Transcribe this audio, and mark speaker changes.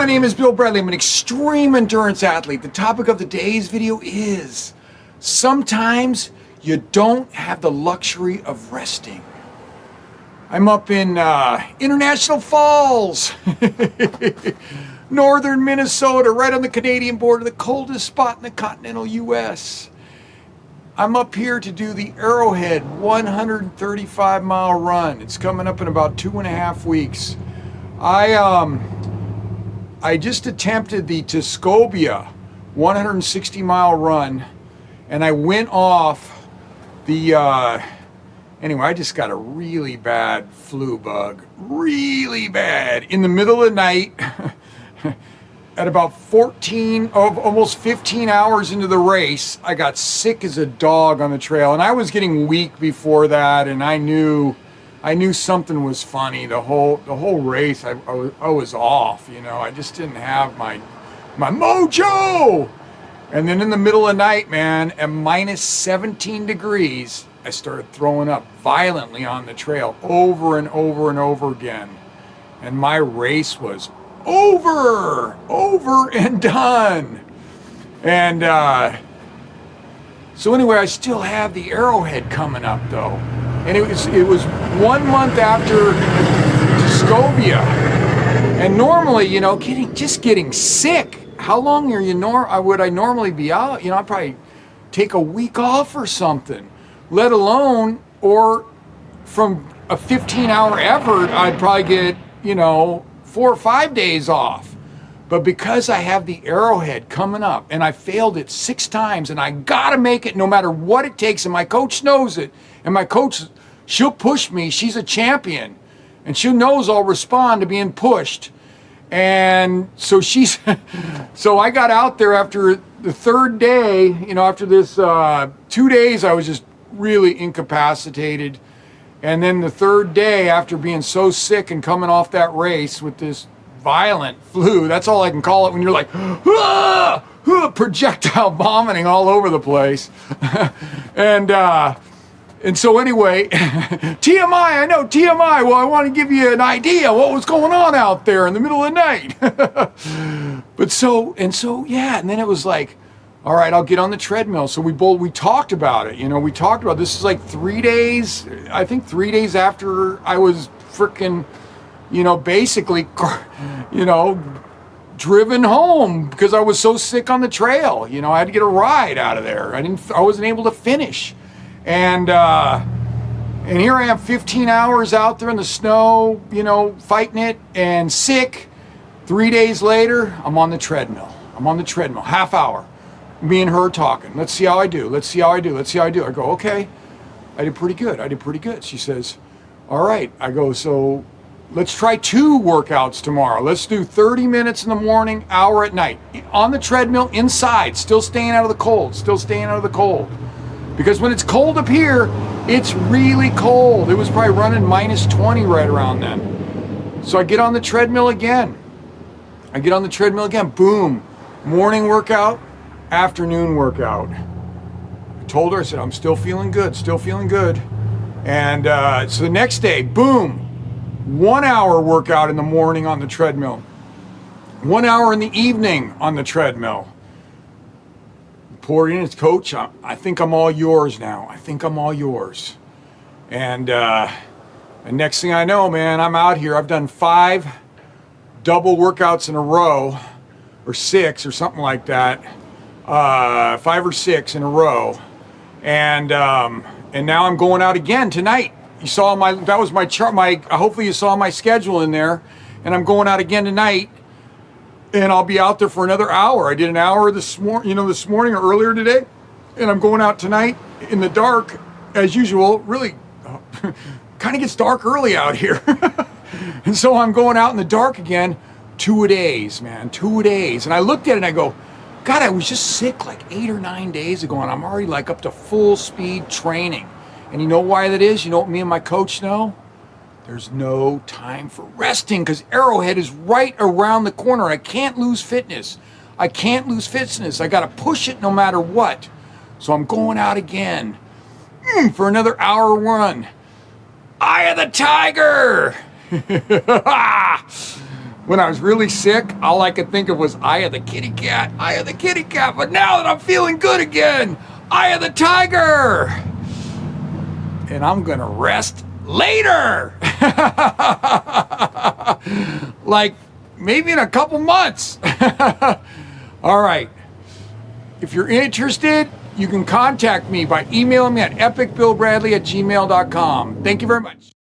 Speaker 1: my name is Bill Bradley. I'm an extreme endurance athlete. The topic of today's video is sometimes you don't have the luxury of resting. I'm up in International Falls, northern Minnesota, right on the Canadian border, the coldest spot in the continental US. I'm up here to do the Arrowhead 135-mile run. It's coming up in about 2.5 weeks. I just attempted the Tuscobia 160-mile run, and I went off the, anyway, I just got a really bad flu bug, really bad, in the middle of the night, at about almost 15 hours into the race. I got sick as a dog on the trail, and I was getting weak before that, and I knew something was funny. The whole race, I was off, you know. I just didn't have my mojo. And then in the middle of the night, man, at minus 17 degrees, I started throwing up violently on the trail over and over and over again. And my race was over and done. And so anyway, I still have the Arrowhead coming up though. And it was 1 month after Tuscobia. And normally, you know, just getting sick. How long are you would I normally be out? You know, I'd probably take a week off or something. Let alone, or from a 15-hour effort, I'd probably get, you know, 4 or 5 days off. But because I have the Arrowhead coming up, and I failed it 6 times, and I gotta make it no matter what it takes, and my coach knows it, and my coach, she'll push me. She's a champion, and she knows I'll respond to being pushed. And so so I got out there after the 3rd day, you know, after this 2 days, I was just really incapacitated. And then the 3rd day, after being so sick and coming off that race with this violent flu, that's all I can call it when you're like, projectile vomiting all over the place. And so anyway, TMI, I know, TMI, well, I want to give you an idea what was going on out there in the middle of the night. Yeah, and then it was like, all right, I'll get on the treadmill. So we talked about it, you know, this is like 3 days, I think 3 days after I was freaking, you know, basically, you know, driven home because I was so sick on the trail. You know, I had to get a ride out of there. I wasn't able to finish. And here I am 15 hours out there in the snow, you know, fighting it and sick. 3 days later, I'm on the treadmill. Half hour. Me and her talking. Let's see how I do. I go, okay. I did pretty good. She says, all right. I go, so let's try 2 workouts tomorrow. Let's do 30 minutes in the morning, hour at night. On the treadmill, inside, still staying out of the cold. Because when it's cold up here, it's really cold. It was probably running minus 20 right around then. So I get on the treadmill again. Boom. Morning workout, afternoon workout. I told her, I said, I'm still feeling good. And so the next day, boom. 1 hour workout in the morning on the treadmill. 1 hour in the evening on the treadmill. Poured in his coach, I think I'm all yours now. And next thing I know, man, I'm out here. I've done 5 double workouts in a row, or 6 or something like that. 5 or 6 in a row. And now I'm going out again tonight. You saw that was my chart, hopefully you saw my schedule in there. And I'm going out again tonight. And I'll be out there for another hour. I did an hour this morning or earlier today. And I'm going out tonight in the dark, as usual. Really, kind of gets dark early out here. And so I'm going out in the dark again. 2 days, man, 2 days. And I looked at it and I go, God, I was just sick like 8 or 9 days ago. And I'm already like up to full speed training. And you know why that is? You know what me and my coach know? There's no time for resting because Arrowhead is right around the corner. I can't lose fitness. I got to push it no matter what. So I'm going out again for another hour run. Eye of the tiger. When I was really sick, all I could think of was Eye of the Kitty Cat, Eye of the Kitty Cat. But now that I'm feeling good again, Eye of the Tiger. And I'm gonna rest later. Like maybe in a couple months. All right. If you're interested, you can contact me by emailing me at epicbillbradley@gmail.com. Thank you very much.